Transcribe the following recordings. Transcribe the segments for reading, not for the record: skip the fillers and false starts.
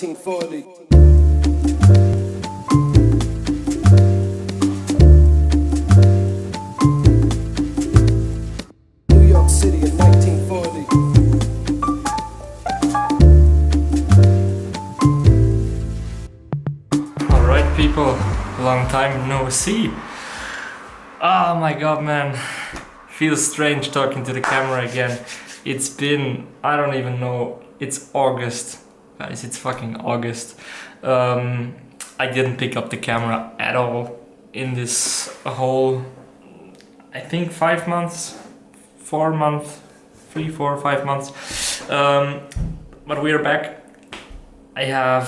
1940. New York City in 1940. Alright people, long time no see. Oh my god man, feels strange talking to the camera again. It's been, I don't even know, it's August. Guys, it's fucking August. I didn't pick up the camera at all in this whole, I think 5 months, 4 months, 3, 4, 5 months. But we are back. I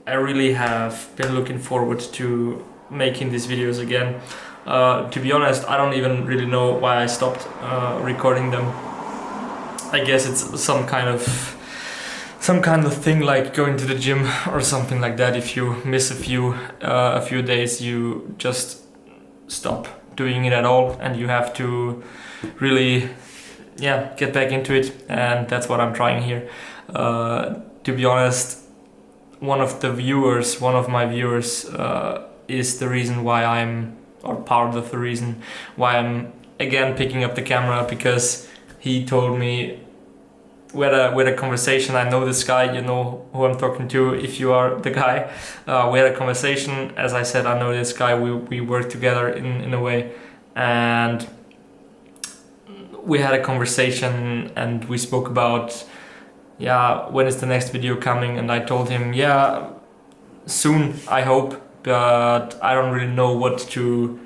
really have been looking forward to making these videos again. To be honest, I don't even really know why I stopped recording them. I guess it's some kind of thing like going to the gym or something like that. If you miss a few days, you just stop doing it at all, and you have to really get back into it, and that's what I'm trying here. To be honest, one of my viewers is the reason why part of the reason why I'm again picking up the camera, because he told me with a conversation. I know this guy, you know who I'm talking to if you are the guy. We had a conversation, as I said, I know this guy, we work together in a way, and we had a conversation and we spoke about when is the next video coming, and I told him soon, I hope, but I don't really know what to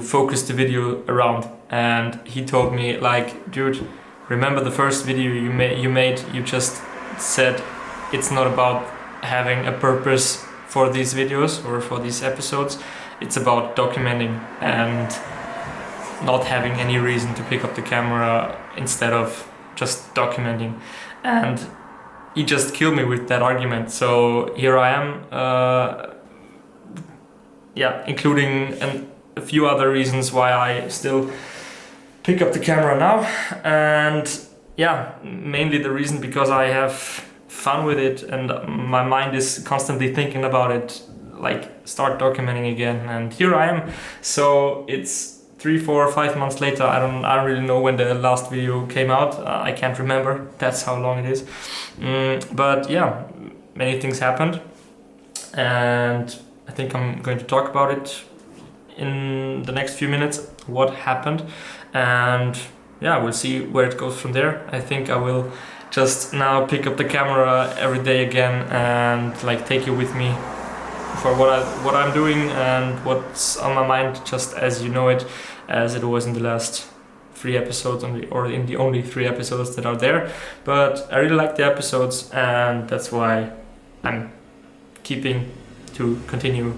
focus the video around. And he told me, like, dude, remember the first video you made, you just said it's not about having a purpose for these videos or for these episodes, it's about documenting and not having any reason to pick up the camera instead of just documenting. And he just killed me with that argument. So here I am, including a few other reasons why I still pick up the camera now. And mainly the reason because I have fun with it and my mind is constantly thinking about it, like start documenting again. And here I am. So it's 3, 4, 5 months later. I don't really know when the last video came out. I can't remember. That's how long it is. But many things happened, and I think I'm going to talk about it in the next few minutes, what happened, and we'll see where it goes from there. I think I will just now pick up the camera every day again and like take you with me for what I'm doing and what's on my mind, just as you know it, as it was in the last 3 episodes or in the only 3 episodes that are there. But I really like the episodes, and that's why I'm keeping to continue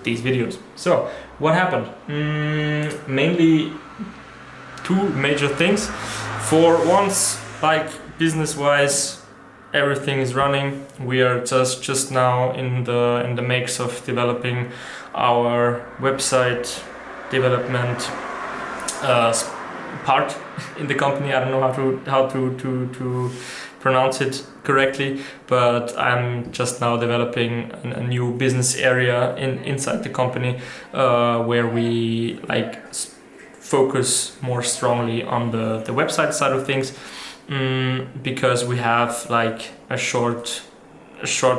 these videos. So what happened? Mainly 2 major things. For once, like business-wise, everything is running. We are just now in the mix of developing our website development part in the company. I don't know how to pronounce it correctly, but I'm just now developing a new business area inside the company, where we like focus more strongly on the website side of things, because we have like a short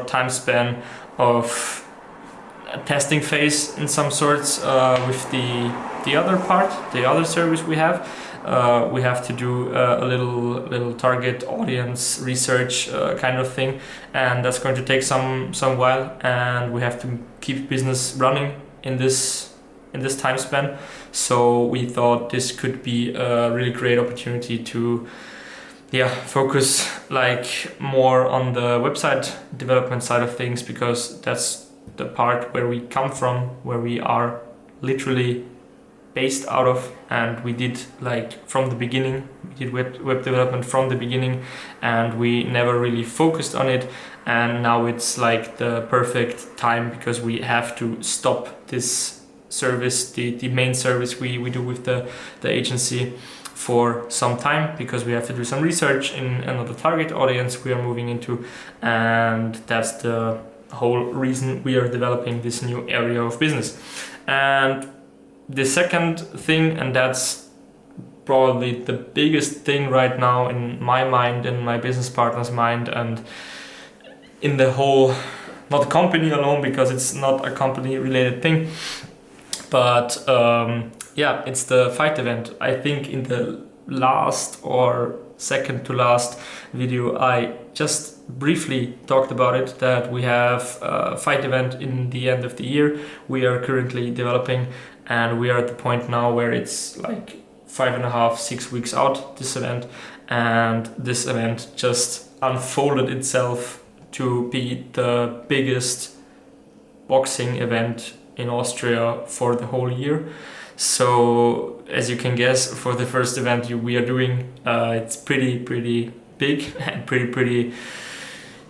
time span of a testing phase in some sorts with the other service we have. We have to do a little target audience research kind of thing, and that's going to take some while, and we have to keep business running in this time span. So we thought this could be a really great opportunity to focus like more on the website development side of things, because that's the part where we come from, where we are literally based out of, and we did like from the beginning, we did web development from the beginning, and we never really focused on it. And now it's like the perfect time, because we have to stop this service, the main service we do with the agency, for some time because we have to do some research in another target audience we are moving into, and that's the whole reason we are developing this new area of business. And the second thing, and that's probably the biggest thing right now in my mind and my business partner's mind, and in the whole, not company alone because it's not a company related thing, but it's the fight event. I think in the last or second to last video I just briefly talked about it, that we have a fight event in the end of the year we are currently developing, and we are at the point now where it's like 5.5, 6 weeks out, this event, and this event just unfolded itself to be the biggest boxing event in Austria for the whole year. So as you can guess, for the first event we are doing, it's pretty big and pretty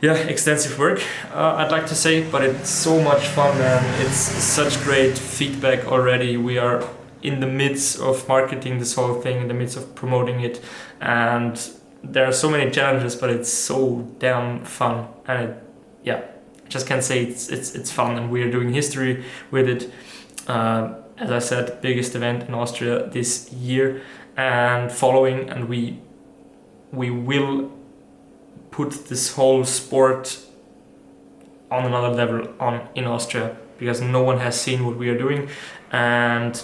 extensive work, I'd like to say, but it's so much fun and it's such great feedback already. We are in the midst of marketing this whole thing, in the midst of promoting it, and there are so many challenges, but it's so damn fun, and just can't say it's fun, and we are doing history with it. As I said, biggest event in Austria this year and following, and we will put this whole sport on another level in Austria, because no one has seen what we are doing, and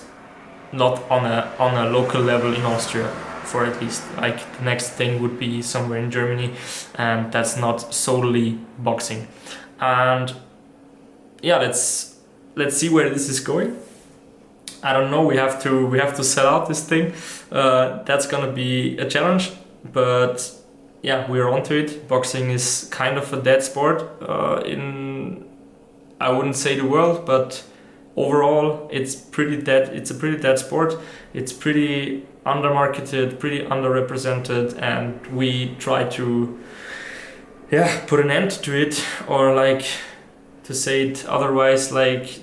not on a local level in Austria, for at least. Like the next thing would be somewhere in Germany, and that's not solely boxing. And let's see where this is going. I don't know. We have to sell out this thing. That's gonna be a challenge, but we're onto it. Boxing is kind of a dead sport in, I wouldn't say the world, but overall it's pretty dead. It's a pretty dead sport. It's pretty undermarketed, pretty underrepresented, and we try to put an end to it, or like, to say it otherwise, like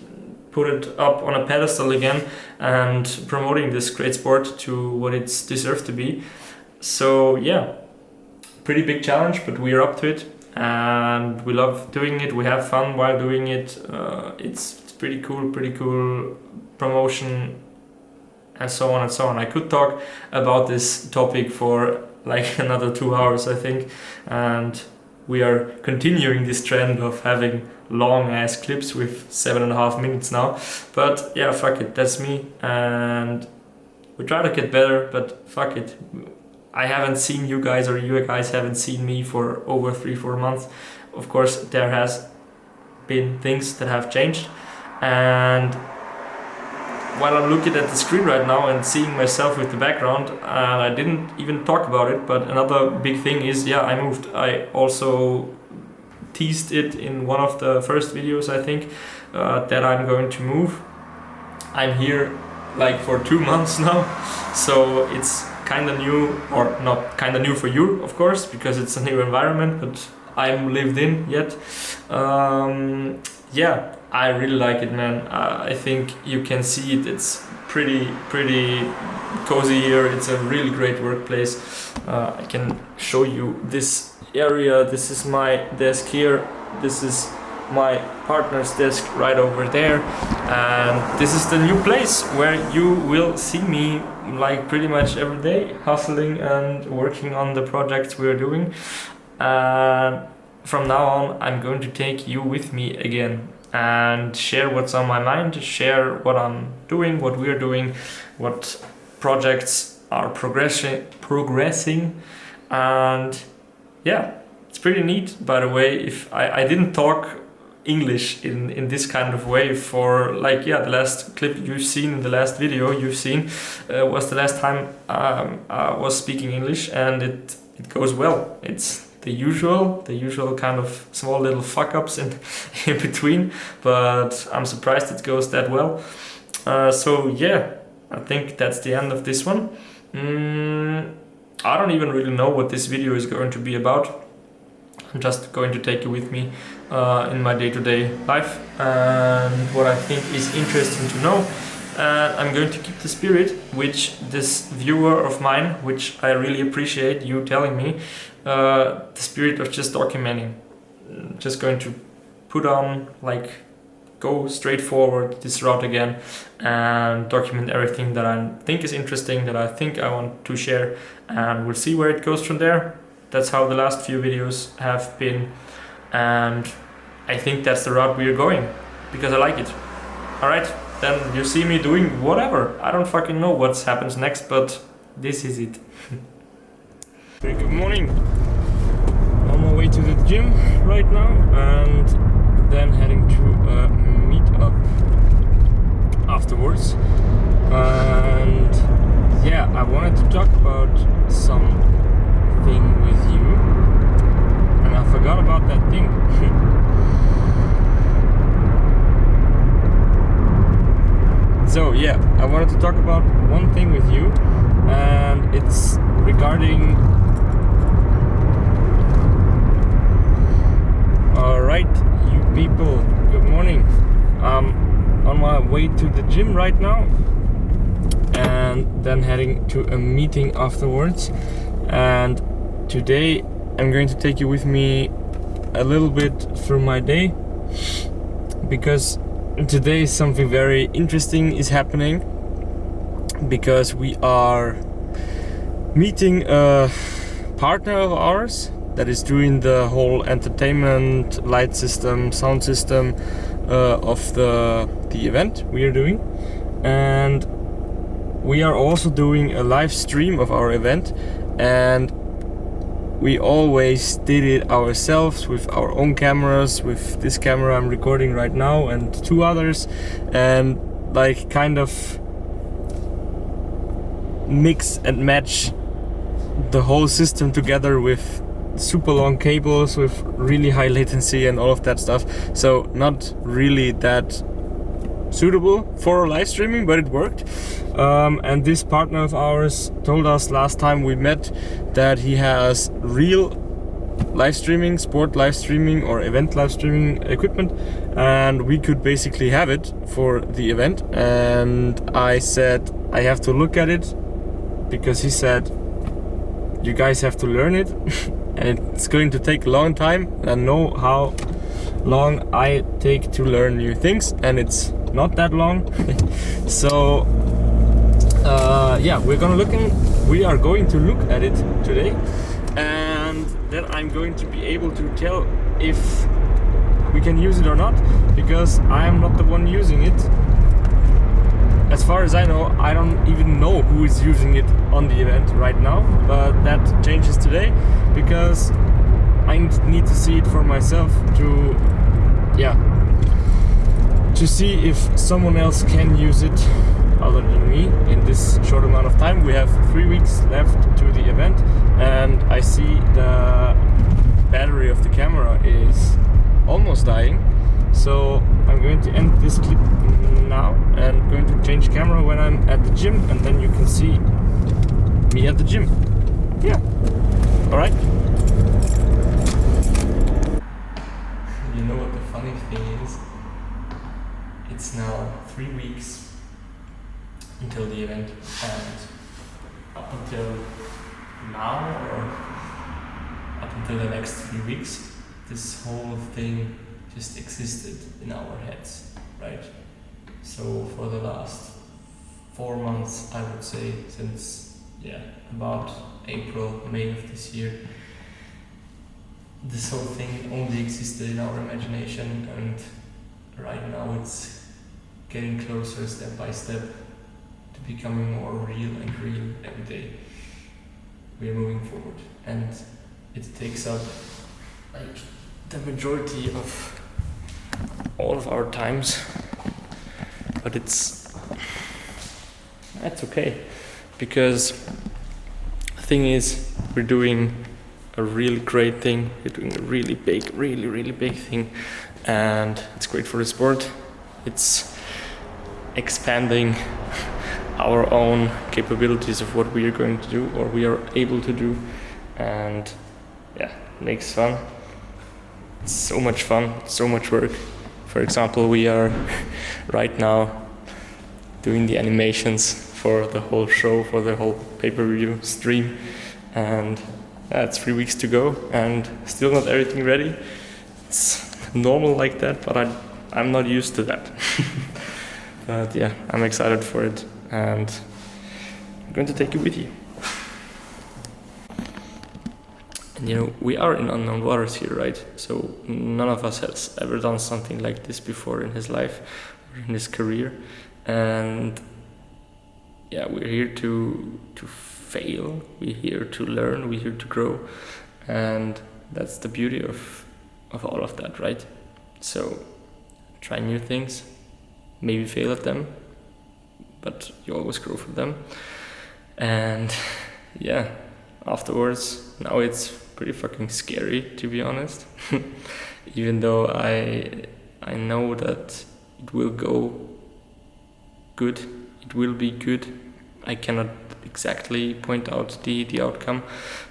put it up on a pedestal again and promoting this great sport to what it's deserved to be. So pretty big challenge, but we're up to it and we love doing it. We have fun while doing it. It's pretty cool promotion, and so on and so on. I could talk about this topic for like another 2 hours, I think, and we are continuing this trend of having long ass clips with 7.5 minutes now. But fuck it, that's me, and we try to get better, but fuck it. I haven't seen you guys, or you guys haven't seen me for over 3-4 months. Of course, there has been things that have changed, and while I'm looking at the screen right now and seeing myself with the background, and I didn't even talk about it, but another big thing is, I moved. I also teased it in one of the first videos, I think, that I'm going to move. I'm here like for 2 months now, so it's kind of new, or not kind of new for you, of course, because it's a new environment, but I'm lived in yet. I really like it, man. I think you can see it. It's pretty cozy here. It's a really great workplace. I can show you this area. This is my desk here. This is my partner's desk right over there, and this is the new place where you will see me like pretty much every day, hustling and working on the projects we're doing. From now on, I'm going to take you with me again and share what's on my mind, share what I'm doing, what we're doing, what projects are progressing, and it's pretty neat. By the way, if I didn't talk English in this kind of way for the last clip you've seen, in the last video you've seen, was the last time I was speaking English, and it goes well. It's the usual kind of small little fuck ups in between, but I'm surprised it goes that well. I think that's the end of this one. I don't even really know what this video is going to be about. I'm just going to take you with me in my day-to-day life, and what I think is interesting to know. and I'm going to keep the spirit, which this viewer of mine, which I really appreciate you telling me, the spirit of just documenting. Just going to put on, like, go straight forward this route again and document everything that I think is interesting, that I think I want to share, and we'll see where it goes from there. That's how the last few videos have been, and I think that's the route we are going, because I like it. Alright, then you see me doing whatever. I don't fucking know what happens next, but this is it. Very good morning. On my way to the gym right now, and then heading to a meetup afterwards. And yeah, I wanted to talk about something with you, and I forgot about that thing. So yeah, I wanted to talk about one thing with you, and it's regarding... Alright, you people, good morning. I'm on my way to the gym right now, and then heading to a meeting afterwards. And today I'm going to take you with me a little bit through my day, because today something very interesting is happening, because we are meeting a partner of ours that is doing the whole entertainment, light system, sound system of the event we are doing. And we are also doing a live stream of our event, and we always did it ourselves with our own cameras, with this camera I'm recording right now and 2 others, and like kind of mix and match the whole system together with super long cables with really high latency and all of that stuff. So not really that suitable for live streaming, but it worked. And this partner of ours told us last time we met that he has real live streaming, sport live streaming or event live streaming equipment, and we could basically have it for the event. And I said I have to look at it, because he said you guys have to learn it and it's going to take a long time, and I know how long I take to learn new things, and it's not that long. So yeah, we are going to look at it today, and then I'm going to be able to tell if we can use it or not, because I am not the one using it. As far as I know, I don't even know who is using it on the event right now, but that changes today, because I need to see it for myself to see if someone else can use it other than me in this short amount of time. We have 3 weeks left to the event, and I see the battery of the camera is almost dying. So I'm going to end this clip now and going to change camera when I'm at the gym, and then you can see me at the gym. Yeah. Alright. You know what the funny thing is? It's now 3 weeks until the event, and up until now, or up until the next 3 weeks, this whole thing just existed in our heads, right? So for the last 4 months, I would say, since about April, May of this year, this whole thing only existed in our imagination, and right now it's getting closer step by step to becoming more real and real every day. We are moving forward, and it takes up like the majority of all of our times, but that's okay, because the thing is, we're doing a really great thing. We're doing a really big, really big thing, and it's great for the sport. It's expanding our own capabilities of what we are going to do, or we are able to do, and makes fun. It's so much fun, so much work. For example, we are right now doing the animations for the whole show, for the whole pay-per-view stream, and it's 3 weeks to go, and still not everything ready. It's normal like that, but I'm not used to that. But yeah, I'm excited for it, and I'm going to take it with you. And you know, we are in unknown waters here, right? So none of us has ever done something like this before in his life or in his career. And yeah, we're here to fail, we're here to learn, we're here to grow. And that's the beauty of all of that, right? So try new things, maybe fail at them, but you always grow from them. And yeah, afterwards, now it's pretty fucking scary, to be honest. Even though I know that it will go good, it will be good. I cannot exactly point out the outcome,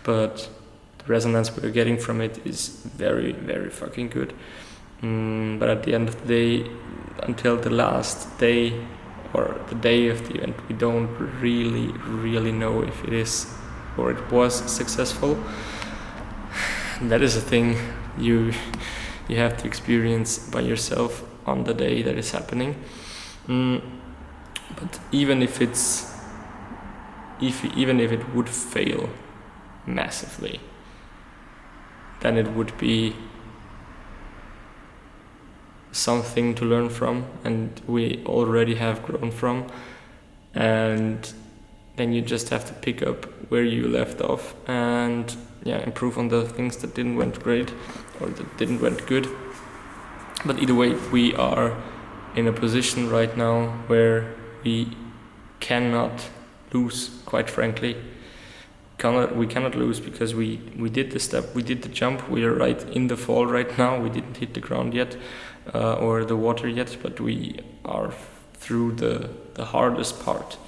but the resonance we're getting from it is very, very fucking good. But at the end of the day, until the last day or the day of the event, we don't really know if it is or it was successful. That is a thing you have to experience by yourself on the day that is happening. But even if it would fail massively, then it would be something to learn from, and we already have grown from. And then you just have to pick up where you left off and improve on the things that didn't went great or that didn't went good. But either way, we are in a position right now where we cannot lose, quite frankly. We cannot lose because we did the step, we did the jump, we are right in the fall right now. We didn't hit the ground yet or the water yet, but we are through the hardest part.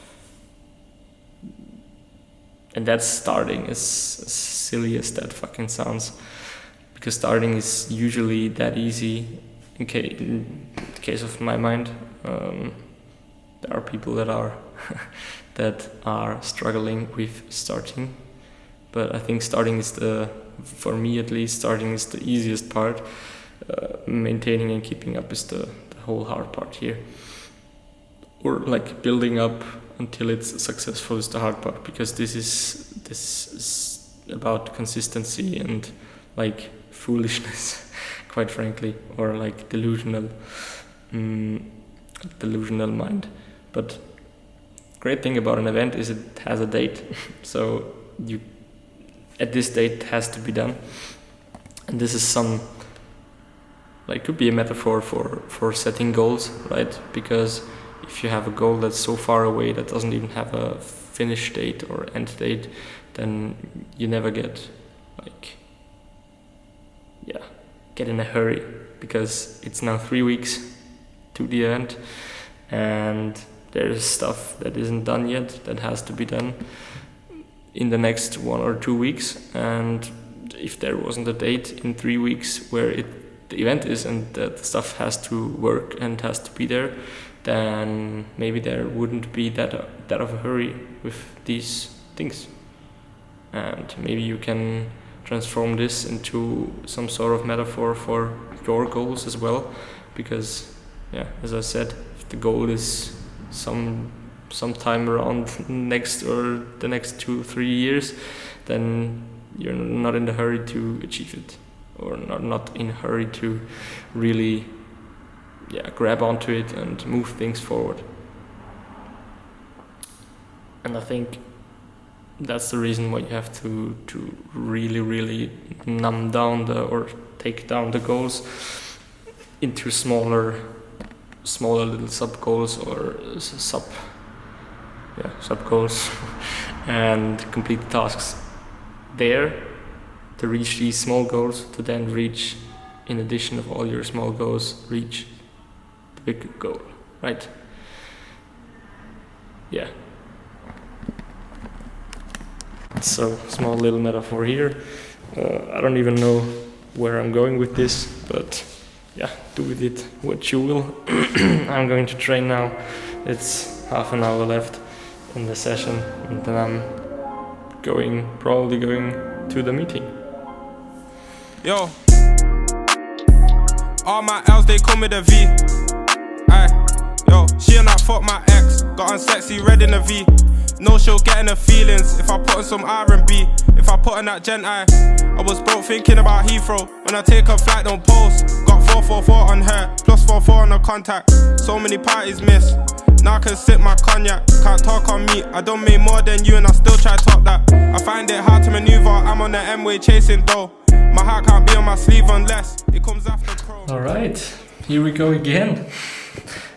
And that's starting, as silly as that fucking sounds, because starting is usually that easy. In the case of my mind, there are people that are struggling with starting, but I think starting is for me at least, starting is the easiest part. Maintaining and keeping up is the whole hard part here, or like building up until it's successful is the hard part, because this is about consistency and like foolishness, quite frankly, or like delusional mind. But great thing about an event is it has a date, so you at this date it has to be done. And this is could be a metaphor for setting goals, right? Because if you have a goal that's so far away that doesn't even have a finish date or end date, then you never get in a hurry, because it's now 3 weeks to the event and there's stuff that isn't done yet that has to be done in the next 1 or 2 weeks. And if there wasn't a date in 3 weeks where the event is and that stuff has to work and has to be there, then maybe there wouldn't be that of a hurry with these things. And maybe you can transform this into some sort of metaphor for your goals as well, because as I said, if the goal is sometime around next or the next 2-3 years, then you're not in the hurry to achieve it, or not in a hurry to really grab onto it and move things forward. And I think that's the reason why you have to really numb down or take down the goals into smaller little sub goals or sub goals and complete tasks there to reach these small goals, to then reach, in addition of all your small goals, reach the big goal, right? Yeah. So, small little metaphor here. I don't even know where I'm going with this, but do with it what you will. I'm going to train now. It's half an hour left in the session, and then I'm probably going to the meeting. Yo, all my L's they come with a V. Aye, yo, she and I fuck my ex, got on sexy red in a V. No, she'll get in her feelings if I put on some R&B. If I put on that gent I was broke thinking about Heathrow. When I take a flight, don't post. Got 444 on her, plus 44 on the contact. So many parties missed. Now I can sip my cognac. Can't talk on me, I don't make more than you and I still try to top that. I find it hard to maneuver, I'm on the M-way chasing dough. My heart can't be on my sleeve unless it comes after pro. Alright, here we go again.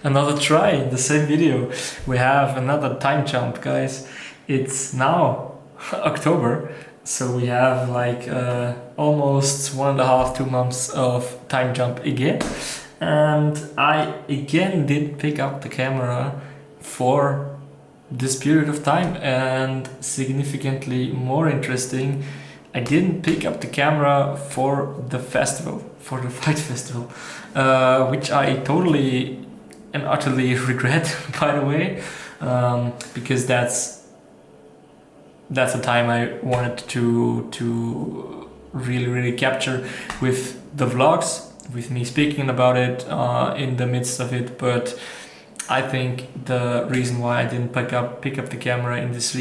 Another try in the same video. We have another time jump, guys. It's now October, so we have like almost 1.5, 2 months of time jump again. And I again did pick up the camera for this period of time, and significantly more interesting, I didn't pick up the camera for the festival, for the Fight Festival, which I totally and utterly regret, by the way, because that's the time I wanted to really capture with the vlogs, with me speaking about it in the midst of it. But I think the reason why I didn't pick up the camera in this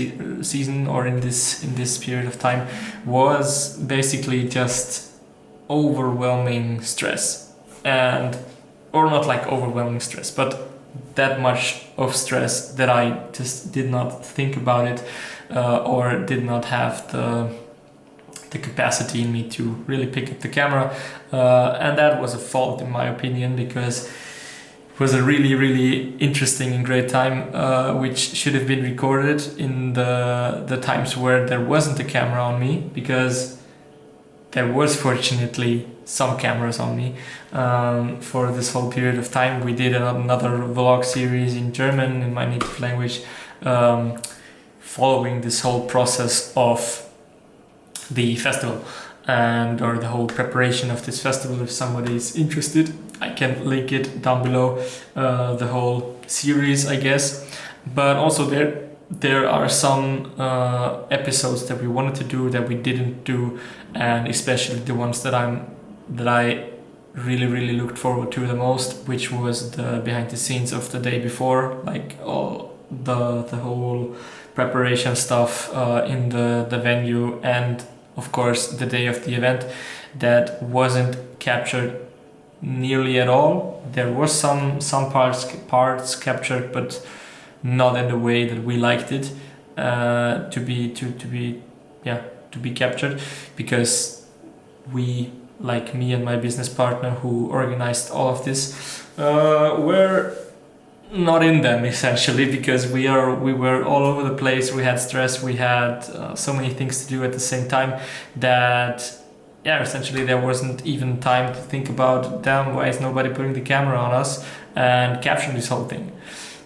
season or in this period of time was basically just overwhelming stress, or not like overwhelming stress, but that much of stress that I just did not think about it or did not have the capacity in me to really pick up the camera, and that was a fault in my opinion, because it was a really interesting and great time, which should have been recorded in the times where there wasn't a camera on me, because there was fortunately some cameras on me for this whole period of time. We did another vlog series in German, in my native language, following this whole process of the festival or the whole preparation of this festival. If somebody is interested, I can link it down below, the whole series, I guess. But also there are some episodes that we wanted to do that we didn't do, and especially the ones that I really looked forward to the most, which was the behind the scenes of the day before, like all the whole preparation stuff in the venue, and of course the day of the event. That wasn't captured nearly at all. There was some parts captured, but not in the way that we liked it to be captured, because we, like me and my business partner who organized all of this, were not in them, essentially, because we were all over the place. We had stress, we had so many things to do at the same time that essentially there wasn't even time to think about, damn, why is nobody putting the camera on us and capturing this whole thing.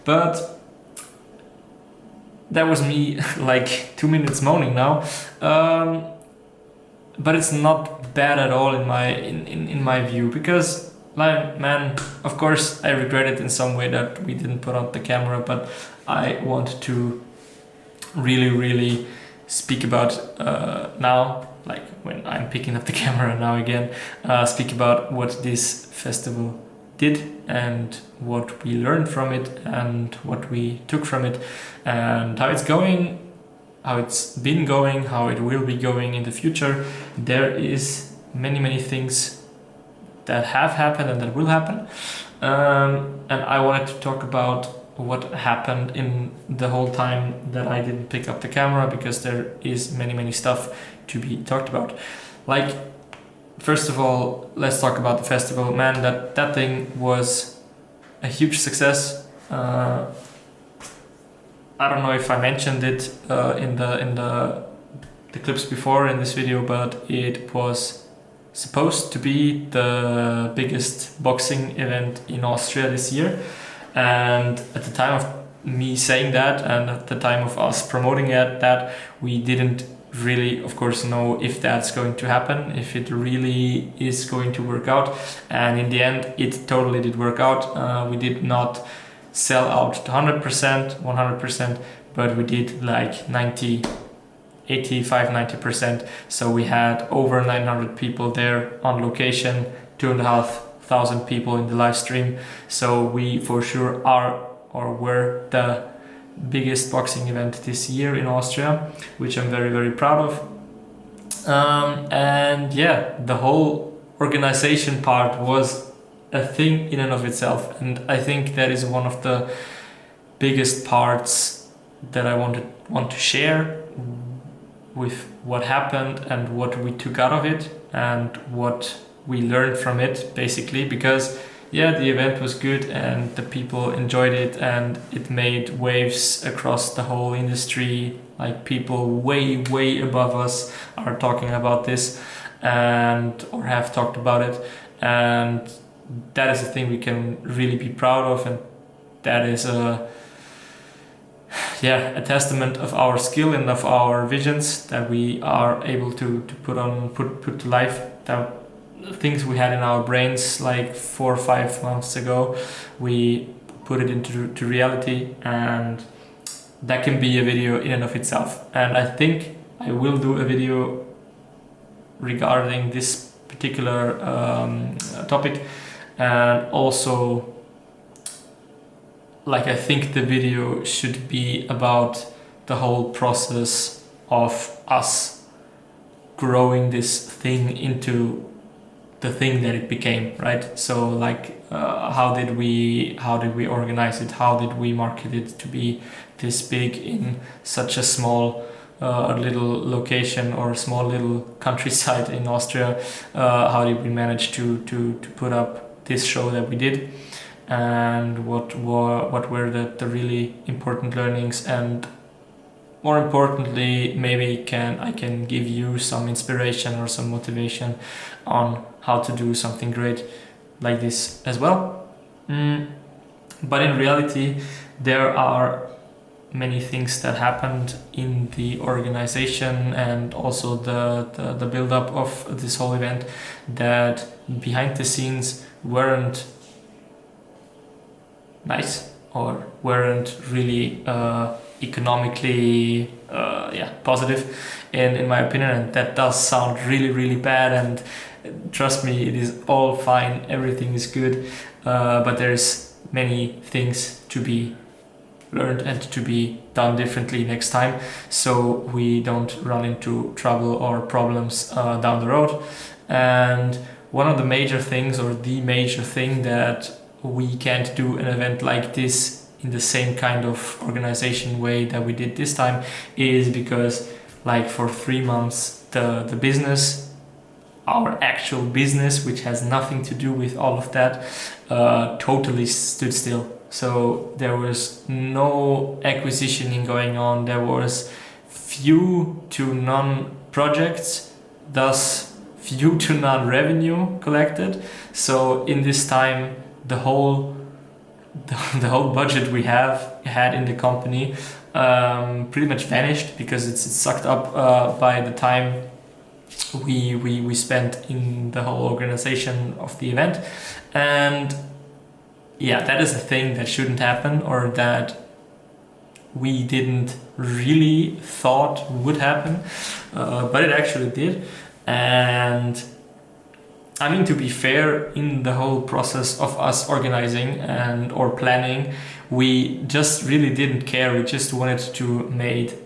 But that was me like 2 minutes moaning now, but it's not bad at all in my view, because like, man, of course I regret it in some way that we didn't put on the camera, but I want to really speak about now, like when I'm picking up the camera now again, speak about what this festival did and what we learned from it and what we took from it, and how it's going, how it's been going, how it will be going in the future. There is many things that have happened and that will happen, and I wanted to talk about what happened in the whole time that I didn't pick up the camera, because there is many stuff to be talked about. Like, first of all, let's talk about the festival. Man, that thing was a huge success. I don't know if I mentioned it in the clips before in this video, but it was supposed to be the biggest boxing event in Austria this year. And at the time of me saying that, and at the time of us promoting it, that we didn't really, of course, know if that's going to happen, if it really is going to work out. And in the end, it totally did work out. We did not sell out 100%, but we did like 85-90%. So we had over 900 people there on location, 2,500 people in the live stream. So we for sure are or were the biggest boxing event this year in Austria, which I'm very, very proud of. And yeah, the whole organization part was a thing in and of itself, and I think that is one of the biggest parts that I want to share with what happened and what we took out of it and what we learned from it, basically. Because yeah, the event was good and the people enjoyed it, and it made waves across the whole industry. Like, people way above us are talking about this and or have talked about it, and that is a thing we can really be proud of, and that is a testament of our skill and of our visions that we are able to put to life. That things we had in our brains like 4 or 5 months ago, we put it into reality, and that can be a video in and of itself. And I think I will do a video regarding this particular topic, and also like I think the video should be about the whole process of us growing this thing into the thing that it became, right? So like how did we organize it, how did we market it to be this big in such a small little location or small little countryside in Austria? How did we manage to put up this show that we did, and what were the really important learnings? And more importantly, maybe I can give you some inspiration or some motivation on how to do something great like this as well. But in reality, there are many things that happened in the organization and also the build-up of this whole event that behind the scenes weren't nice or weren't really economically positive in my opinion. And that does sound really bad, and trust me, it is all fine, everything is good, but there's many things to be learned and to be done differently next time, so we don't run into trouble or problems down the road. And one of the major things, or the major thing, that we can't do an event like this in the same kind of organization way that we did this time, is because like for 3 months the business, our actual business, which has nothing to do with all of that, totally stood still. So there was no acquisitioning going on, there was few to none projects, thus few to none revenue collected. So in this time, the whole budget we had in the company pretty much vanished, because it's sucked up by the time we spent in the whole organization of the event. And yeah, that is a thing that shouldn't happen, or that we didn't really thought would happen, but it actually did. And I mean, to be fair, in the whole process of us organizing or planning, we just really didn't care. We just wanted to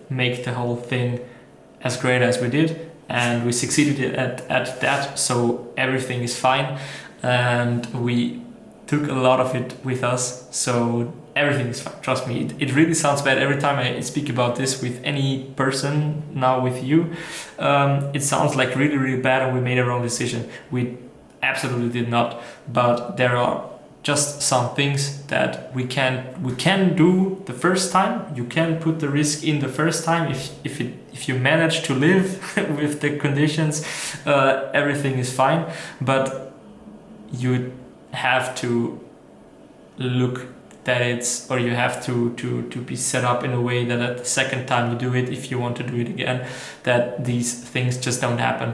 make the whole thing as great as we did, and we succeeded at that, so everything is fine. And we took a lot of it with us, so everything is fine. Trust me, it really sounds bad every time I speak about this with any person, now with you. It sounds like really bad and we made a wrong decision. We absolutely did not, but there are just some things that we can do the first time. You can put the risk in the first time if you manage to live with the conditions, everything is fine. But you have to look that you have to be set up in a way that at the second time you do it, if you want to do it again, that these things just don't happen.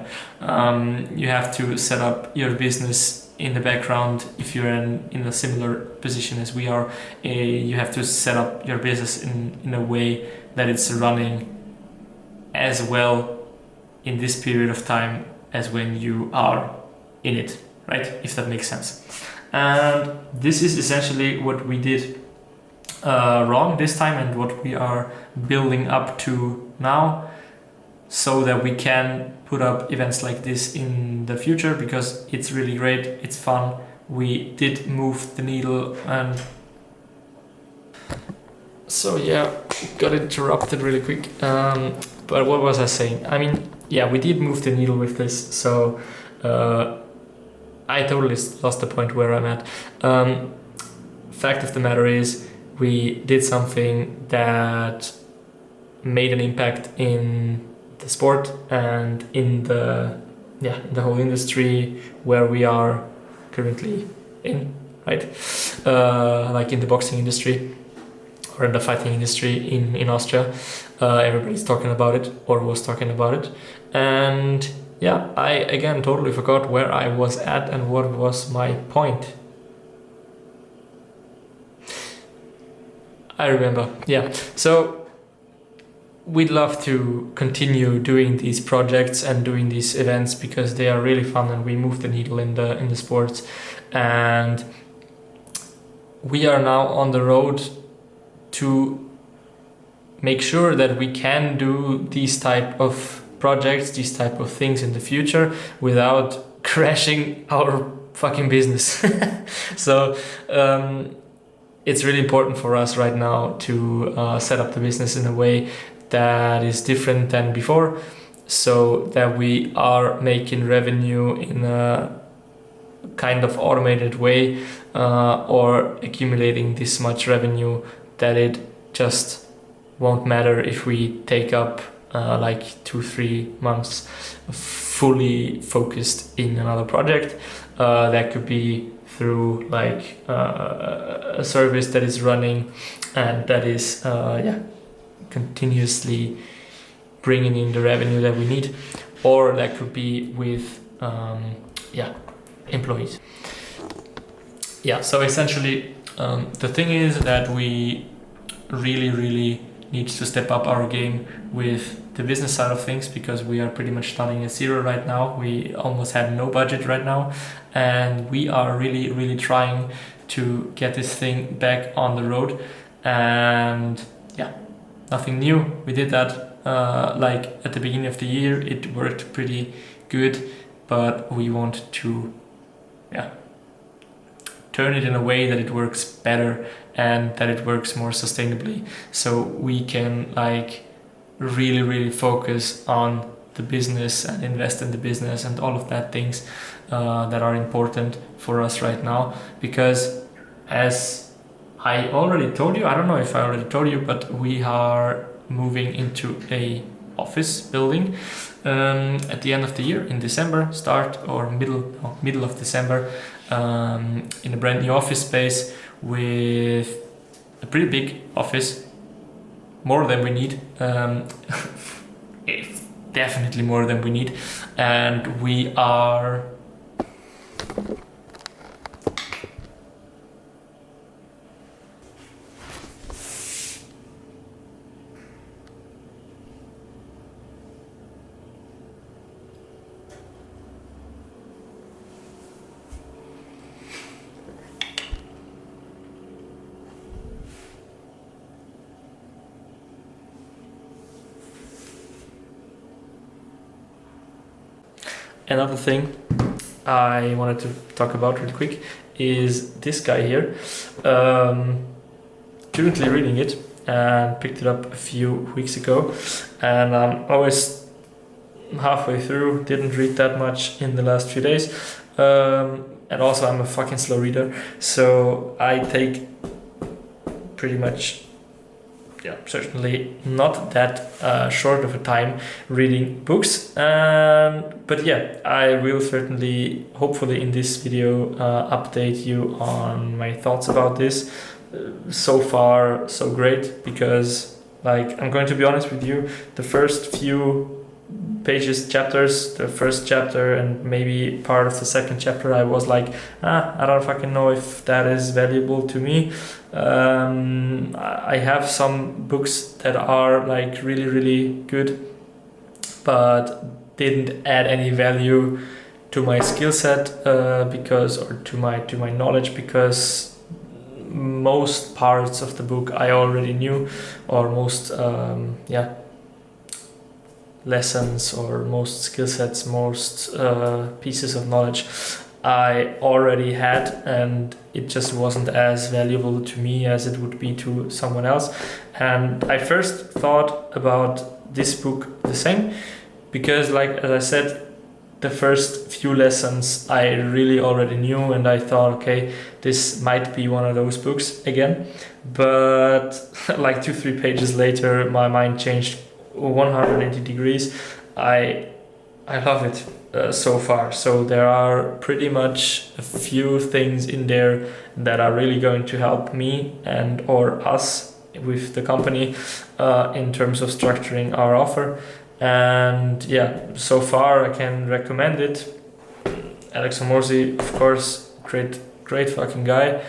You have to set up your business in the background, if you're in a similar position as we are, you have to set up your business in a way that it's running as well in this period of time as when you are in it, right? If that makes sense. And this is essentially what we did wrong this time and what we are building up to now, so that we can put up events like this in the future, because it's really great, it's fun. We did move the needle, and so yeah, got interrupted really quick. But what was I saying? I mean, yeah, we did move the needle with this, so I totally lost the point where I'm at. Fact of the matter is, we did something that made an impact in the sport and in the whole industry where we are currently in, right? Like in the boxing industry or in the fighting industry in Austria. Everybody's talking about it, or was talking about it. And yeah, I again totally forgot where I was at and what was my point. I remember, yeah. So we'd love to continue doing these projects and doing these events because they are really fun, and we move the needle in the sports. And we are now on the road to make sure that we can do these type of projects, these type of things in the future without crashing our fucking business. So it's really important for us right now to set up the business in a way that is different than before, so that we are making revenue in a kind of automated way, or accumulating this much revenue that it just won't matter if we take up like 2-3 months fully focused in another project. That could be through like a service that is running and that is continuously bringing in the revenue that we need, or that could be with employees. Yeah, so essentially the thing is that we really need to step up our game with the business side of things, because we are pretty much starting at zero right now. We almost had no budget right now, and we are really trying to get this thing back on the road. And yeah, nothing new. We did that like at the beginning of the year. It worked pretty good, but we want to turn it in a way that it works better and that it works more sustainably, so we can like really focus on the business and invest in the business and all of that things that are important for us right now. Because as I already told you, I don't know if I already told you, but we are moving into a office building at the end of the year, in December, middle of December, in a brand new office space with a pretty big office, more than we need. It's definitely more than we need, and we are Another thing I wanted to talk about really quick is this guy here. Currently reading it and picked it up a few weeks ago, and I'm always halfway through, didn't read that much in the last few days, and also I'm a fucking slow reader, so I take pretty much certainly not that short of a time reading books, but yeah, I will certainly, hopefully in this video, update you on my thoughts about this. So far so great, because like, I'm going to be honest with you, the first few pages chapters, the first chapter and maybe part of the second chapter, I was like, I don't fucking know if that is valuable to me. I have some books that are like really, really good, but didn't add any value to my skill set or to my knowledge, because most parts of the book I already knew, or most lessons or most skill sets, most pieces of knowledge I already had, and it just wasn't as valuable to me as it would be to someone else. And I first thought about this book the same, because like as I said, the first few lessons I really already knew, and I thought, okay, this might be one of those books again. But like 2-3 pages later, my mind changed 180 degrees. I love it so far. So there are pretty much a few things in there that are really going to help me and or us with the company in terms of structuring our offer. And yeah, so far I can recommend it. Alex Amorsi, of course, great fucking guy.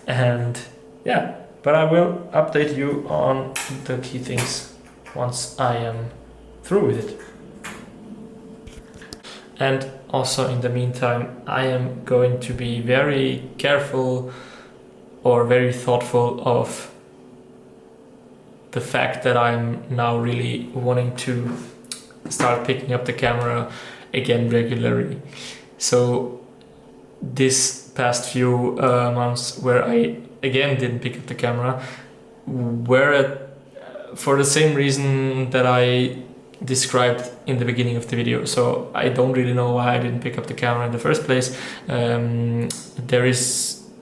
And yeah, but I will update you on the key things once I am through with it. And also in the meantime, I am going to be very careful or very thoughtful of the fact that I'm now really wanting to start picking up the camera again regularly. So this past few months where I again didn't pick up the camera were for the same reason that I described in the beginning of the video. So I don't really know why I didn't pick up the camera in the first place.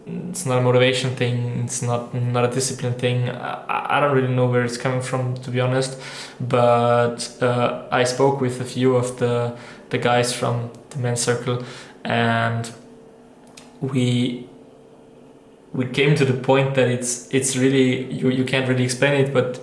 It's not a motivation thing, it's not a discipline thing. I don't really know where it's coming from, to be honest, but I spoke with a few of the guys from the men's circle, and we came to the point that it's really, you can't really explain it, but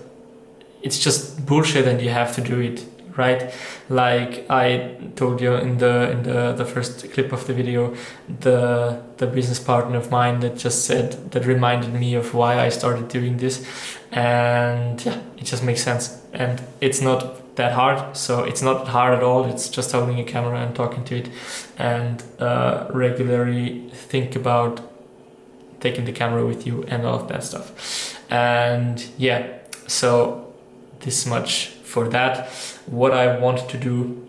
it's just bullshit and you have to do it, right? Like I told you in the first clip of the video, the business partner of mine that reminded me of why I started doing this, and yeah, it just makes sense. And it's not that hard, so it's not hard at all. It's just holding a camera and talking to it, and regularly think about taking the camera with you and all of that stuff. And yeah, so this much for that. What I want to do,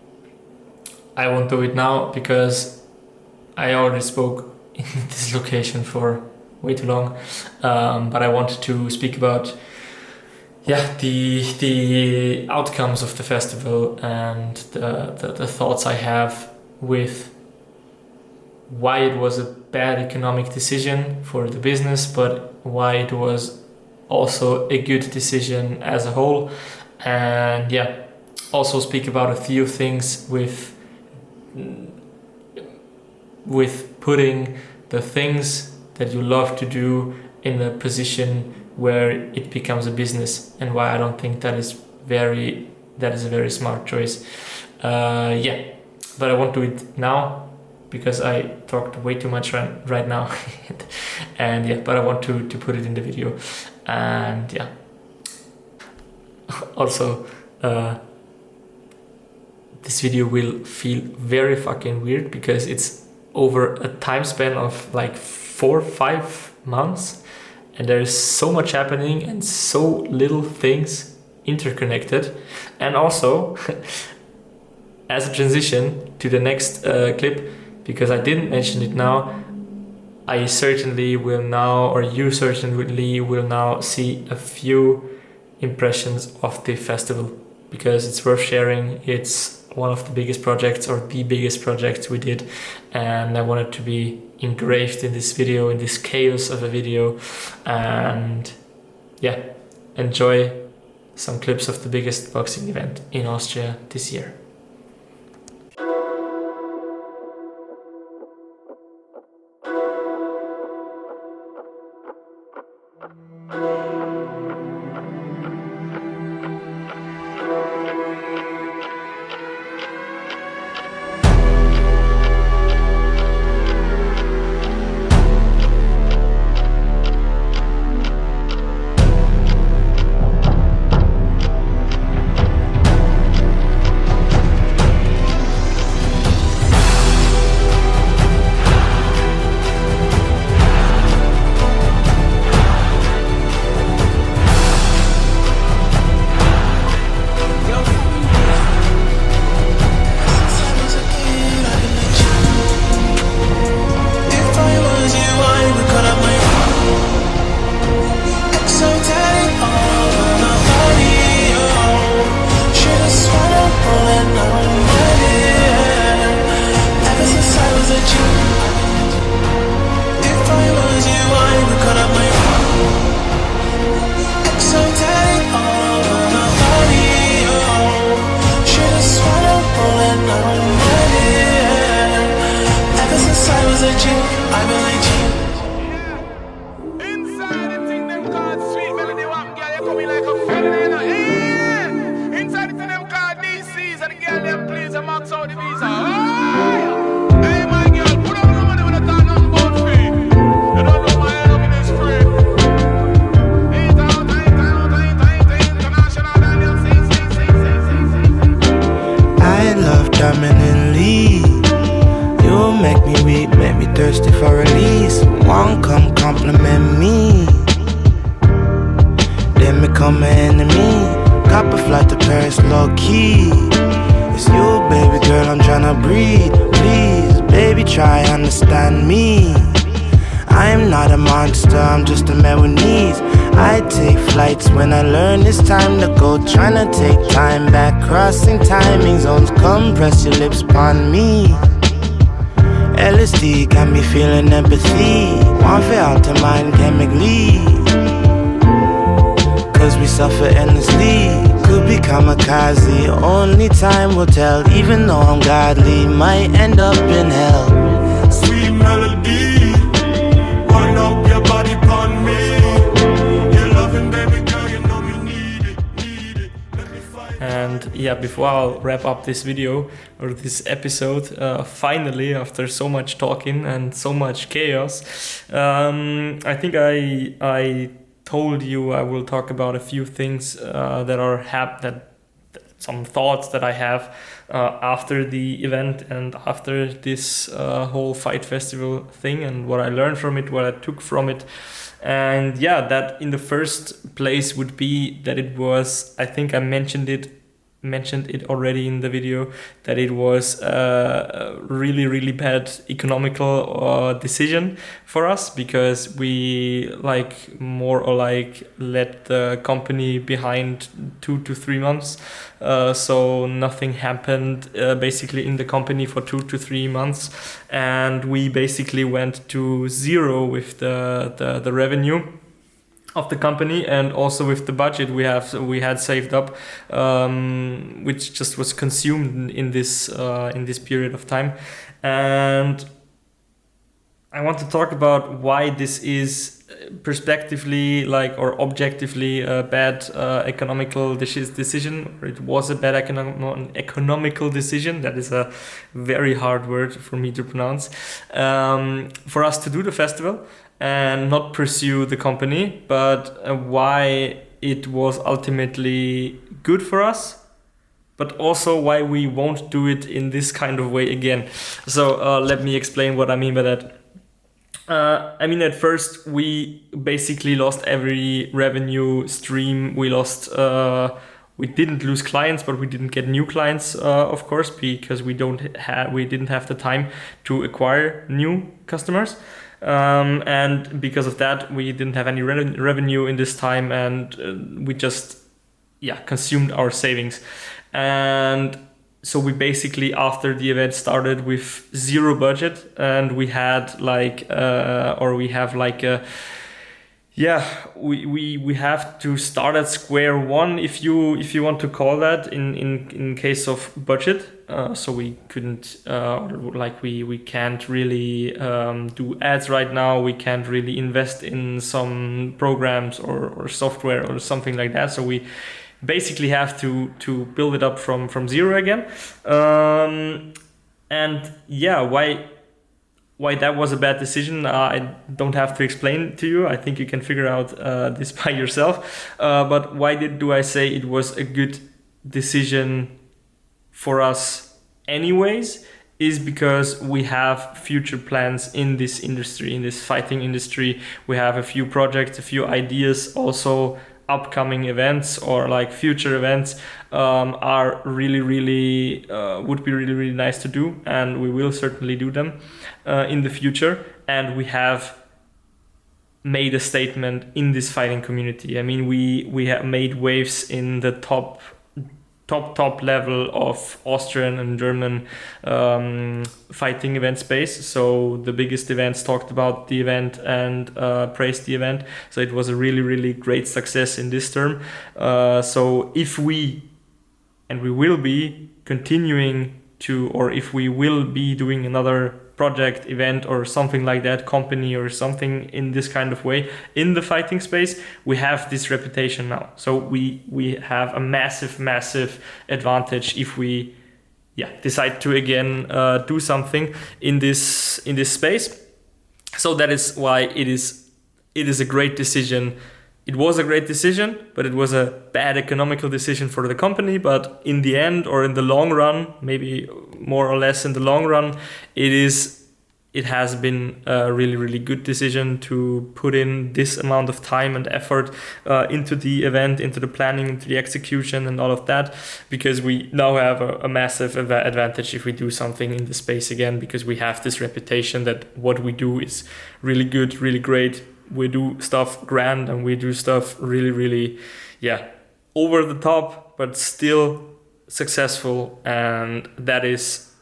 I won't do it now because I already spoke in this location for way too long. But I wanted to speak about the outcomes of the festival and the thoughts I have with why it was a bad economic decision for the business, but why it was also a good decision as a whole. And yeah, also speak about a few things with putting the things that you love to do in a position where it becomes a business, and why I don't think that is a very smart choice. But I won't do it now because I talked way too much right now. And yeah, but I want to put it in the video. And yeah, also this video will feel very fucking weird because it's over a time span of like 4-5 months, and there is so much happening and so little things interconnected. And also as a transition to the next clip, because I didn't mention it now, I certainly will now, or you certainly will now see a few impressions of the festival, because it's worth sharing. It's one of the biggest projects, or the biggest project we did, and I want it to be engraved in this video, in this chaos of a video. And yeah, enjoy some clips of the biggest boxing event in Austria this year. was a G, I'm a G. Inside the thing them called sweet melody wap, girl, you coming like a felony, you know. Yeah. Inside the thing them called DCs, and the girl them please and max out the visa. Oh. Hey my girl, put on the money when I talk nothing about free. You don't know my head up in this free. International Daniel, see. I love dominantly. You make me weak, make me thirsty for release. One come compliment me, then become an enemy. Cop a flight to Paris, low key. It's you, baby girl, I'm tryna breathe. Please, baby, try understand me. I'm not a monster, I'm just a man with needs. I take flights when I learn it's time to go. Tryna take time back, crossing timing zones. Come press your lips upon me. LSD got me feeling empathy. One for out to mind chemically. Cause we suffer endlessly. Could be kamikaze, only time will tell. Even though I'm godly, might end up in hell. Sweet melody, wind up your body upon me. You're loving, baby girl, you know me need it. Let me fight. And yeah, before I'll wrap up this video or this episode, finally, after so much talking and so much chaos, I think I told you I will talk about a few things that are some thoughts that I have after the event and after this whole Fight Festival thing, and what I learned from it, what I took from it. And yeah, that in the first place would be that it was, I think I mentioned it already in the video, that it was a really bad economical decision for us, because we more or let the company behind 2 to 3 months, so nothing happened basically in the company for 2 to 3 months, and we basically went to zero with the revenue of the company, and also with the budget we had saved up, which just was consumed in this period of time. And I want to talk about why this is perspectively or objectively a bad economical decision. It was a bad economical decision. That is a very hard word for me to pronounce, for us to do the festival and not pursue the company, but why it was ultimately good for us, but also why we won't do it in this kind of way again. So let me explain what I mean by that. At first we basically lost every revenue stream. We didn't lose clients, but we didn't get new clients, of course, because we didn't have the time to acquire new customers. And because of that, we didn't have any revenue in this time, and we just consumed our savings. And so we basically, after the event started, with zero budget, and we had we have to start at square one, if you want to call that, in case of budget. So we couldn't we can't really do ads right now. We can't really invest in some programs or software or something like that. So we basically have to build it up from zero again. Why that was a bad decision, I don't have to explain to you. I think you can figure out this by yourself. But why do I say it was a good decision for us anyways, is because we have future plans in this industry, in this fighting industry. We have a few projects, a few ideas, also upcoming events or future events are really would be really nice to do, and we will certainly do them in the future. And we have made a statement in this fighting community. I mean, we have made waves in the top level of Austrian and German fighting event space. So the biggest events talked about the event and praised the event. So it was a really great success in this term. So if we will be continuing to, or if we will be doing another project, event, or something like that, company or something in this kind of way in the fighting space, we have this reputation now. So we have a massive advantage if we decide to again do something in this space. So that is why it is a great decision. It was a great decision, but it was a bad economical decision for the company. But in the end, or in the long run, maybe more or less in the long run, it has been a really good decision to put in this amount of time and effort into the event, into the planning, into the execution and all of that, because we now have a massive advantage if we do something in the space again, because we have this reputation that what we do is really good, really great. We do stuff grand and we do stuff really over the top, but still successful, and that is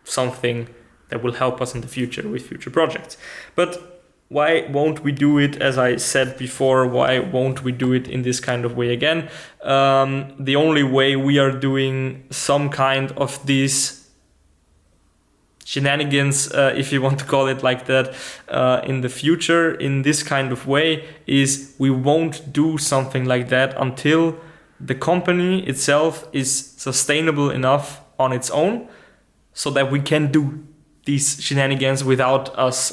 something that will help us in the future with future projects. But why won't we do it? As I said before, why won't we do it in this kind of way again? The only way we are doing some kind of these shenanigans, if you want to call it like that, in the future in this kind of way, is we won't do something like that until the company itself is sustainable enough on its own, so that we can do these shenanigans without us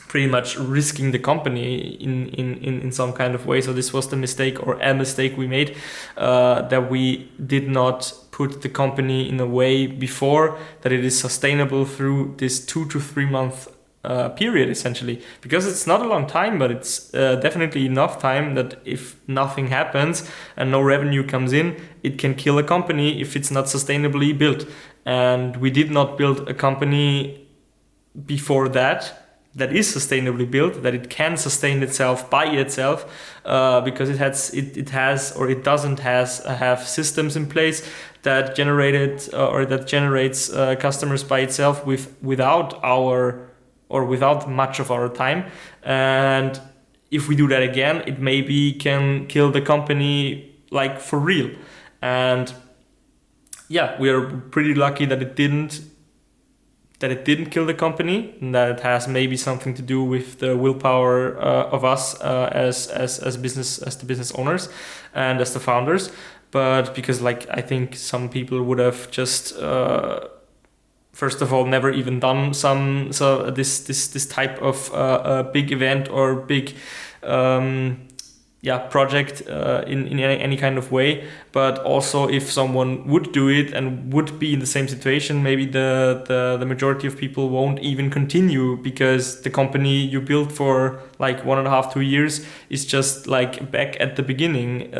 pretty much risking the company in some kind of way. So this was the mistake, or a mistake we made, that we did not put the company in a way before that it is sustainable through this 2 to 3 month period, essentially, because it's not a long time, but it's definitely enough time that if nothing happens and no revenue comes in, it can kill a company if it's not sustainably built. And we did not build a company before that is sustainably built, that it can sustain itself by itself, because it doesn't have systems in place that generates customers by itself without much of our time. And if we do that again, it maybe can kill the company for real. And we are pretty lucky that it didn't kill the company, and that it has maybe something to do with the willpower of us as the business owners and as the founders. But because I think some people would have just first of all never even done this type of big event or big project in any kind of way. But also, if someone would do it and would be in the same situation, maybe the majority of people won't even continue, because the company you built for 1.5 2 years is just back at the beginning.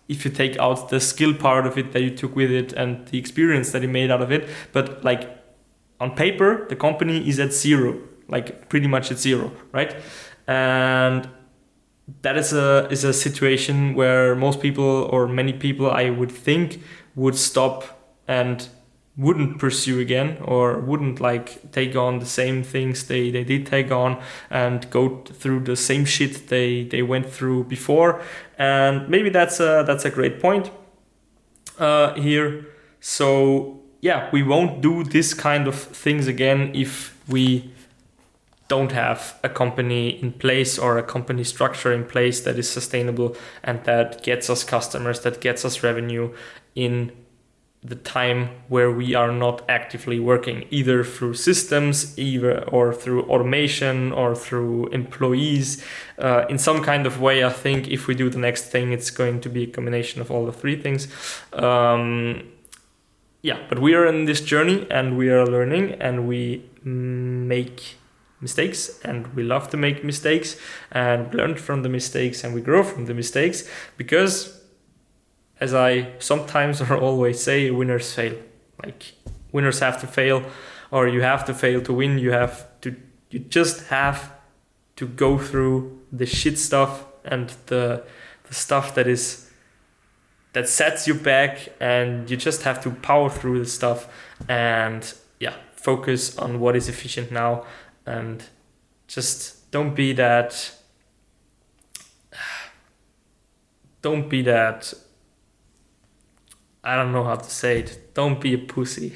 If you take out the skill part of it that you took with it and the experience that you made out of it, but on paper the company is at zero, pretty much at zero, right? And that is a situation where most people, or many people I would think, would stop and wouldn't pursue again, or wouldn't take on the same things they did take on and go through the same shit they went through before. And maybe that's a great point here. So we won't do this kind of things again if we don't have a company in place, or a company structure in place that is sustainable and that gets us customers, that gets us revenue in the time where we are not actively working, either through systems, or through automation, or through employees, in some kind of way. I think if we do the next thing, it's going to be a combination of all the three things. But we are in this journey, and we are learning, and we make mistakes, and we love to make mistakes, and learn from the mistakes, and we grow from the mistakes, because, as I sometimes or always say, winners fail. Winners have to fail, or you have to fail to win. You just have to go through the shit stuff and the stuff that sets you back, and you just have to power through the stuff and focus on what is efficient now, and just don't be that I don't know how to say it. Don't be a pussy.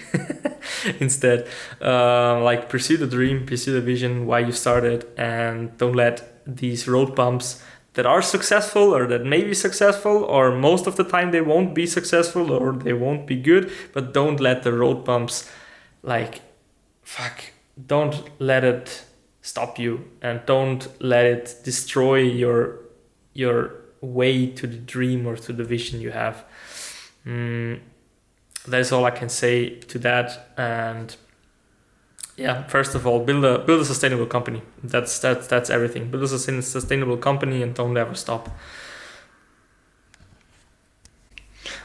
Instead, like pursue the dream, pursue the vision, why you started, and don't let these road bumps that are successful or that may be successful, or most of the time they won't be successful or they won't be good, but don't let the road bumps, like, don't let it stop you, and don't let it destroy your way to the dream or to the vision you have. That's all I can say to that. And yeah, first of all, build a sustainable company. That's everything. Build a sustainable company and don't ever stop.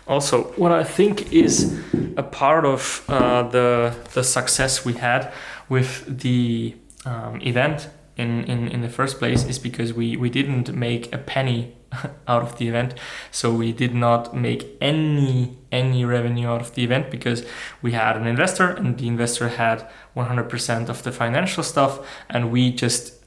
Also, what I think is a part of the success we had with the event in the first place is because we didn't make a penny out of the event. So we did not make any revenue out of the event because we had an investor, and the investor had 100% of the financial stuff, and we just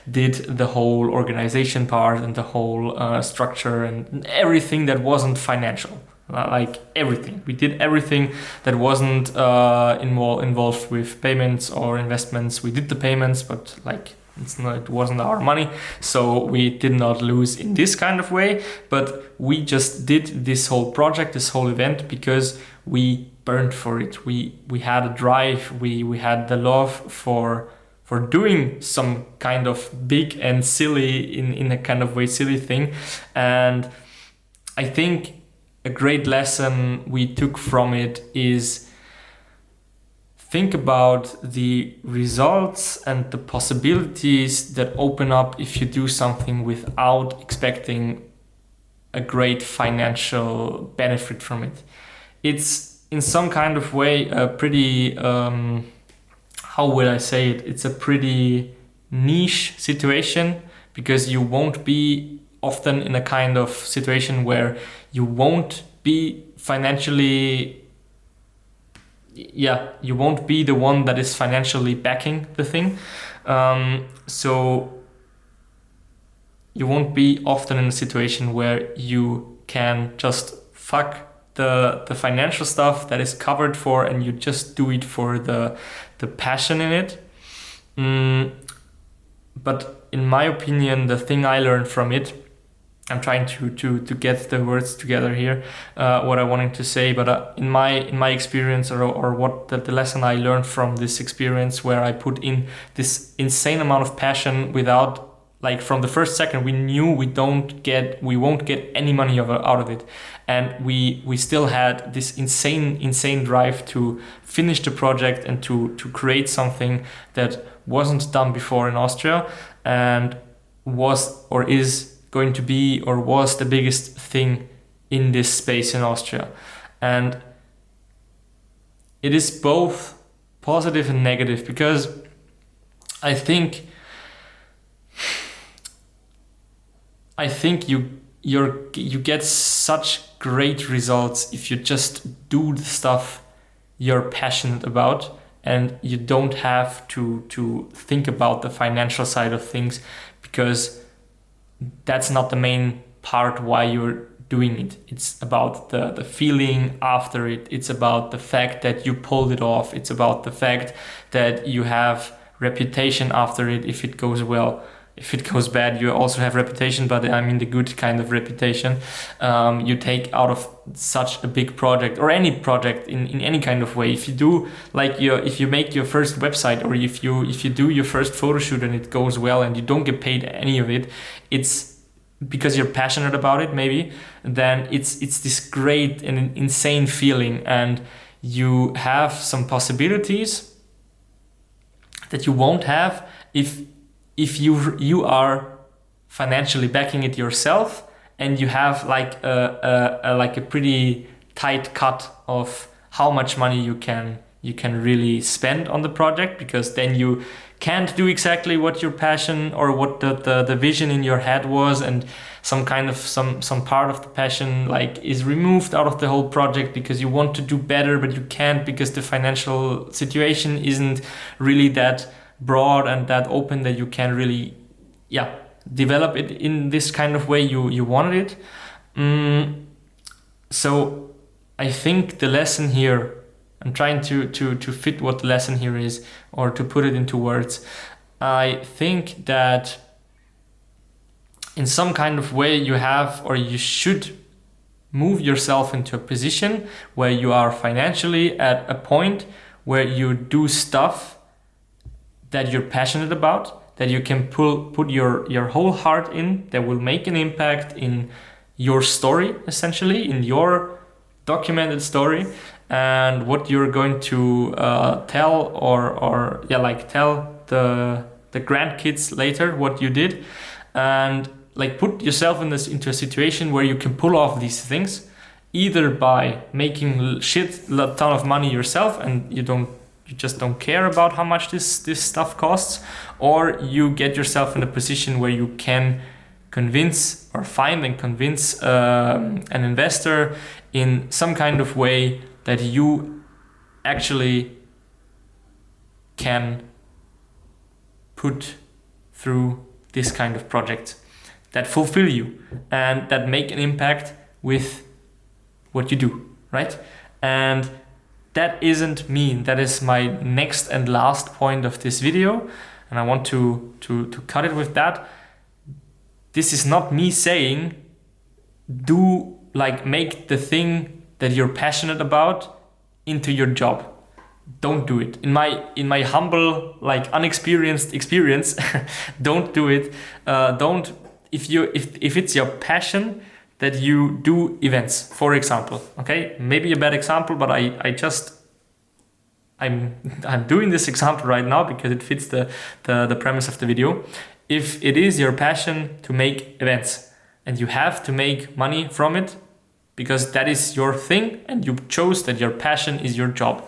did the whole organization part and the whole structure and everything that wasn't financial. Like everything. We did everything that wasn't involved with payments or investments. We did the payments, but like it wasn't our money, so we did not lose in this kind of way. But we just did this whole project, this whole event, because we burned for it. We had a drive. We had the love for doing some kind of big and silly, in a kind of way, silly thing. And I think a great lesson we took from it is think about the results and the possibilities that open up if you do something without expecting a great financial benefit from it. It's in some kind of way a pretty, how would I say it? It's a pretty niche situation, because you won't be often in a kind of situation where you won't be financially, you won't be the one that is financially backing the thing. So you won't be often in a situation where you can just fuck the financial stuff that is covered for, and you just do it for the passion in it. But in my opinion, the thing I learned from it, I'm trying to get the words together here, what I wanted to say, but in my experience, or what the lesson I learned from this experience, where I put in this insane amount of passion without, like, from the first second we knew we won't get any money out of it, and we still had this insane drive to finish the project and to create something that wasn't done before in Austria, and was or is going to be or was the biggest thing in this space in Austria. And it is both positive and negative, because I think you get such great results if you just do the stuff you're passionate about, and you don't have to think about the financial side of things, because that's not the main part why you're doing it. It's about the feeling after it. It's about the fact that you pulled it off. It's about the fact that you have reputation after it if it goes well. If it goes bad, you also have reputation, but I mean the good kind of reputation you take out of such a big project, or any project in any kind of way. If you do, like, if you make your first website, or if you do your first photo shoot and it goes well and you don't get paid any of it, it's because you're passionate about it, maybe. Then it's this great and insane feeling, and you have some possibilities that you won't have if you are financially backing it yourself, and you have like a pretty tight cut of how much money you can really spend on the project, because then you can't do exactly what your passion or what the vision in your head was, and some part of the passion like is removed out of the whole project because you want to do better, but you can't because the financial situation isn't really that broad and that open that you can really develop it in this kind of way you wanted it. So I think the lesson here, I'm trying to fit what the lesson here is, or to put it into words. I think that in some kind of way you have, or you should move yourself into a position where you are financially at a point where you do stuff that you're passionate about, that you can put your whole heart in, that will make an impact in your story, essentially, in your documented story, and what you're going to tell tell the grandkids later what you did, and like put yourself into a situation where you can pull off these things, either by making ton of money yourself and you just don't care about how much this stuff costs, or you get yourself in a position where you can convince an investor in some kind of way that you actually can put through this kind of project that fulfill you and that make an impact with what you do, right? And that isn't me. That is my next and last point of this video, and I want to cut it with that. This is not me saying make the thing that you're passionate about into your job. Don't do it. In my humble, unexperienced experience, don't do it. Don't if it's your passion that you do events, for example. Okay, maybe a bad example, but I'm doing this example right now because it fits the premise of the video. If it is your passion to make events and you have to make money from it because that is your thing and you chose that your passion is your job.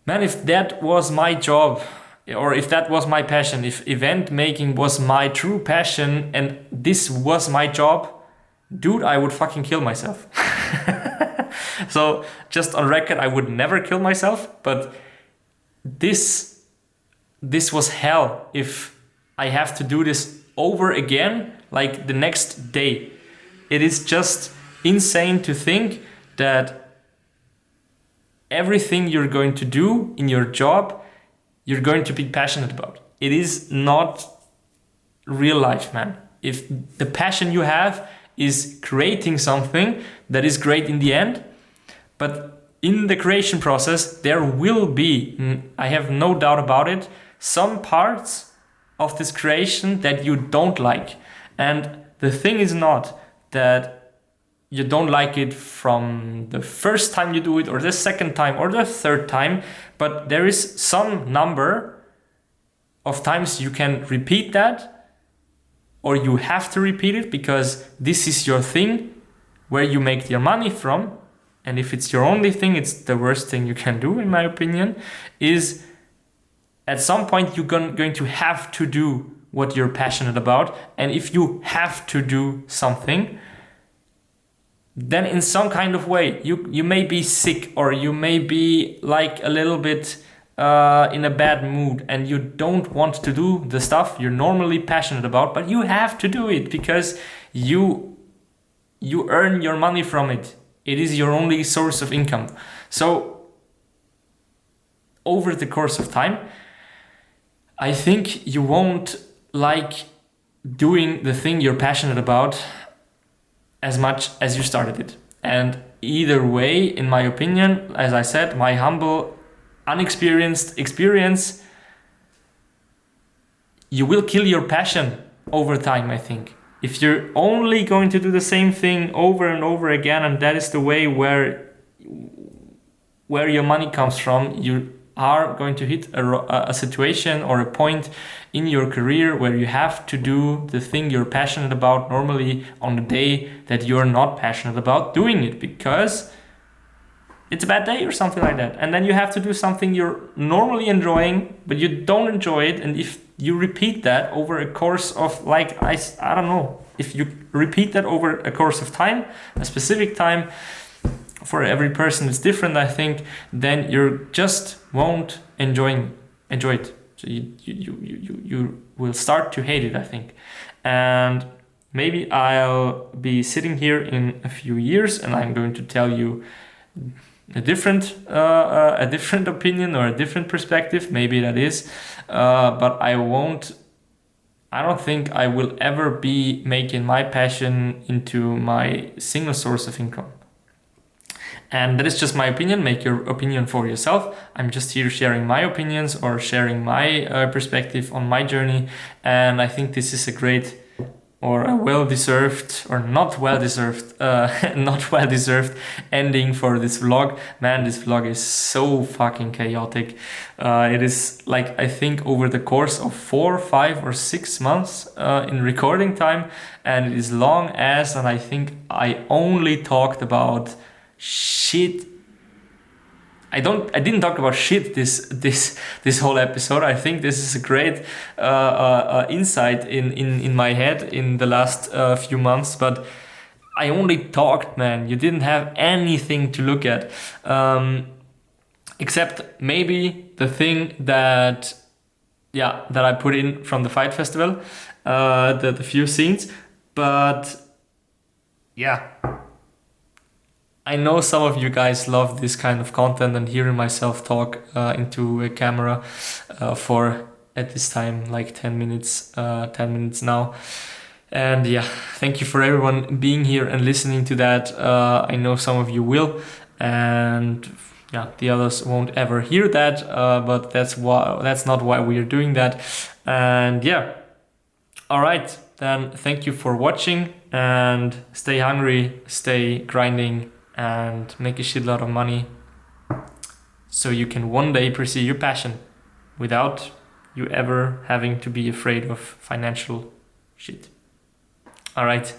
Man, if that was my job, or if that was my passion, if event making was my true passion and this was my job, dude, I would fucking kill myself. So just on record, I would never kill myself, but this was hell if I have to do this over again, like the next day. It is just insane to think that everything you're going to do in your job, you're going to be passionate about. It is not real life, man. If the passion you have is creating something that is great in the end, but in the creation process, there will be, I have no doubt about it, some parts of this creation that you don't like. And the thing is not that you don't like it from the first time you do it, or the second time, or the third time, but there is some number of times you can repeat that, or you have to repeat it because this is your thing where you make your money from. And if it's your only thing, it's the worst thing you can do, in my opinion, is at some point you're going to have to do what you're passionate about. And if you have to do something, then in some kind of way, you may be sick, or you may be like a little bit in a bad mood and you don't want to do the stuff you're normally passionate about, but you have to do it because you earn your money from it. It is your only source of income. So over the course of time, I think you won't like doing the thing you're passionate about as much as you started it. And either way, in my opinion, as I said, my humble, unexperienced experience, you will kill your passion over time, I think. If you're only going to do the same thing over and over again, and that is the way where your money comes from, you are going to hit a situation or a point in your career where you have to do the thing you're passionate about normally on the day that you're not passionate about doing it because it's a bad day or something like that. And then you have to do something you're normally enjoying, but you don't enjoy it. And if you repeat that over a course of I don't know, if you repeat that over a course of time, a specific time, for every person it's different, I think, then you just won't enjoy it. So you will start to hate it, I think. And maybe I'll be sitting here in a few years and I'm going to tell you a different opinion or a different perspective. Maybe that is, but I don't think I will ever be making my passion into my single source of income. And that is just my opinion. Make your opinion for yourself. I'm just here sharing my opinions or sharing my perspective on my journey. And I think this is a great or a well-deserved or not well-deserved ending for this vlog. Man, this vlog is so fucking chaotic. It is like, I think over the course of 4, 5 or 6 months in recording time, and it is long as, and I think I only talked about shit. I didn't talk about shit this whole episode. I think this is a great insight in my head in the last few months, but I only talked, man. You didn't have anything to look at, except maybe the thing that I put in from the Fight Festival, the few scenes, but yeah. I know some of you guys love this kind of content and hearing myself talk into a camera for, at this time, like 10 minutes now. And yeah, thank you for everyone being here and listening to that. I know some of you will, and yeah, the others won't ever hear that, but that's not why we are doing that. And yeah, all right, then thank you for watching, and stay hungry, stay grinding, and make a shitload of money so you can one day pursue your passion without you ever having to be afraid of financial shit. All right.